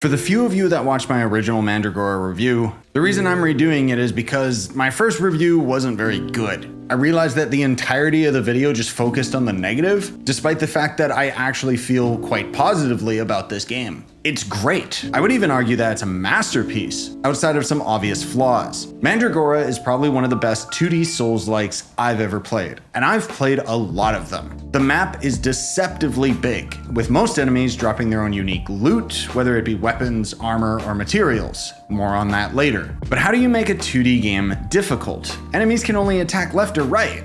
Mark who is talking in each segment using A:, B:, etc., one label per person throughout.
A: For the few of you that watched my original Mandragora review, the reason I'm redoing it is because my first review wasn't very good. I realized that the entirety of the video just focused on the negative, despite the fact that I actually feel quite positively about this game. It's great. I would even argue that it's a masterpiece, outside of some obvious flaws. Mandragora is probably one of the best 2D Souls-likes I've ever played, and I've played a lot of them. The map is deceptively big, with most enemies dropping their own unique loot, whether it be weapons, armor, or materials. More on that later. But how do you make a 2D game difficult? Enemies can only attack left or right?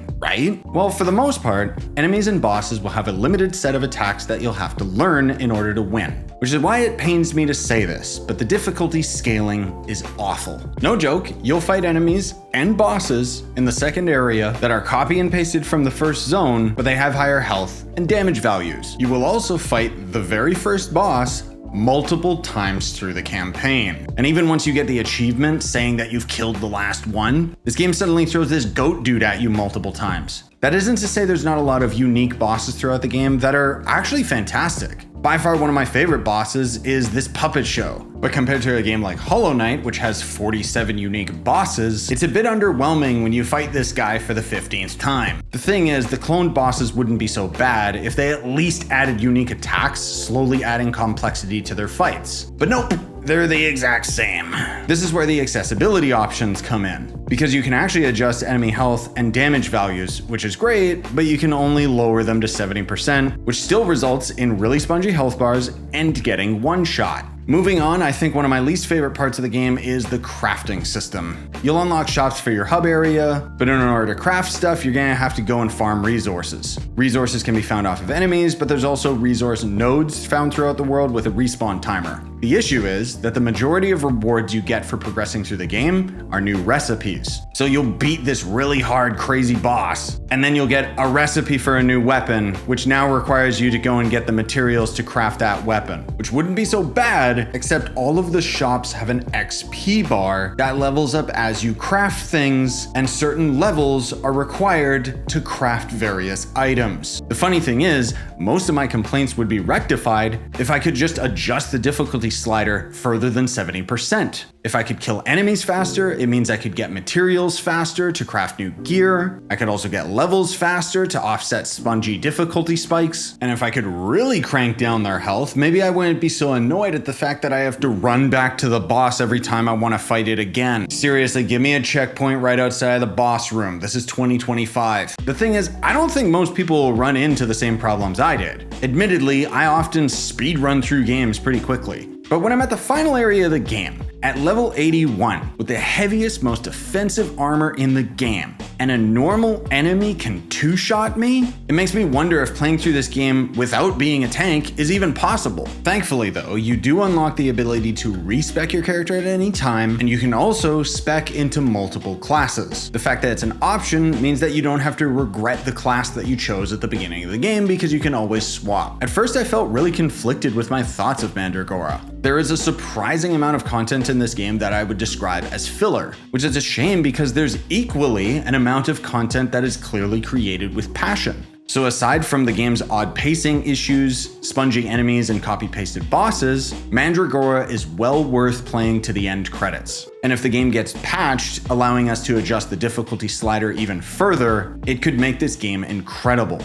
A: Well, for the most part, enemies and bosses will have a limited set of attacks that you'll have to learn in order to win. Which is why it pains me to say this, but the difficulty scaling is awful. No joke, you'll fight enemies and bosses in the second area that are copy and pasted from the first zone, but they have higher health and damage values. You will also fight the very first boss multiple times through the campaign. And even once you get the achievement saying that you've killed the last one, this game suddenly throws this goat dude at you multiple times. That isn't to say there's not a lot of unique bosses throughout the game that are actually fantastic. By far one of my favorite bosses is this puppet show. But compared to a game like Hollow Knight, which has 47 unique bosses, it's a bit underwhelming when you fight this guy for the 15th time. The thing is, the cloned bosses wouldn't be so bad if they at least added unique attacks, slowly adding complexity to their fights. But nope, they're the exact same. This is where the accessibility options come in, because you can actually adjust enemy health and damage values, which is great, but you can only lower them to 70%, which still results in really spongy health bars and getting one shot. Moving on, I think one of my least favorite parts of the game is the crafting system. You'll unlock shops for your hub area, but in order to craft stuff, you're gonna have to go and farm resources. Resources can be found off of enemies, but there's also resource nodes found throughout the world with a respawn timer. The issue is that the majority of rewards you get for progressing through the game are new recipes. So you'll beat this really hard, crazy boss, and then you'll get a recipe for a new weapon, which now requires you to go and get the materials to craft that weapon, which wouldn't be so bad, except all of the shops have an XP bar that levels up as you craft things, and certain levels are required to craft various items. The funny thing is, most of my complaints would be rectified if I could just adjust the difficulty slider further than 70%. If I could kill enemies faster, it means I could get materials faster to craft new gear. I could also get levels faster to offset spongy difficulty spikes. And if I could really crank down their health, maybe I wouldn't be so annoyed at the fact that I have to run back to the boss every time I want to fight it again. Seriously, give me a checkpoint right outside of the boss room. This is 2025. The thing is, I don't think most people will run into the same problems I did. Admittedly, I often speed run through games pretty quickly. But when I'm at the final area of the game, at level 81, with the heaviest, most offensive armor in the game, and a normal enemy can two-shot me, it makes me wonder if playing through this game without being a tank is even possible. Thankfully though, you do unlock the ability to respec your character at any time, and you can also spec into multiple classes. The fact that it's an option means that you don't have to regret the class that you chose at the beginning of the game because you can always swap. At first I felt really conflicted with my thoughts of Mandragora. There is a surprising amount of content in this game that I would describe as filler, which is a shame because there's equally an amount of content that is clearly created with passion. So aside from the game's odd pacing issues, spongy enemies, and copy-pasted bosses, Mandragora is well worth playing to the end credits. And if the game gets patched, allowing us to adjust the difficulty slider even further, it could make this game incredible.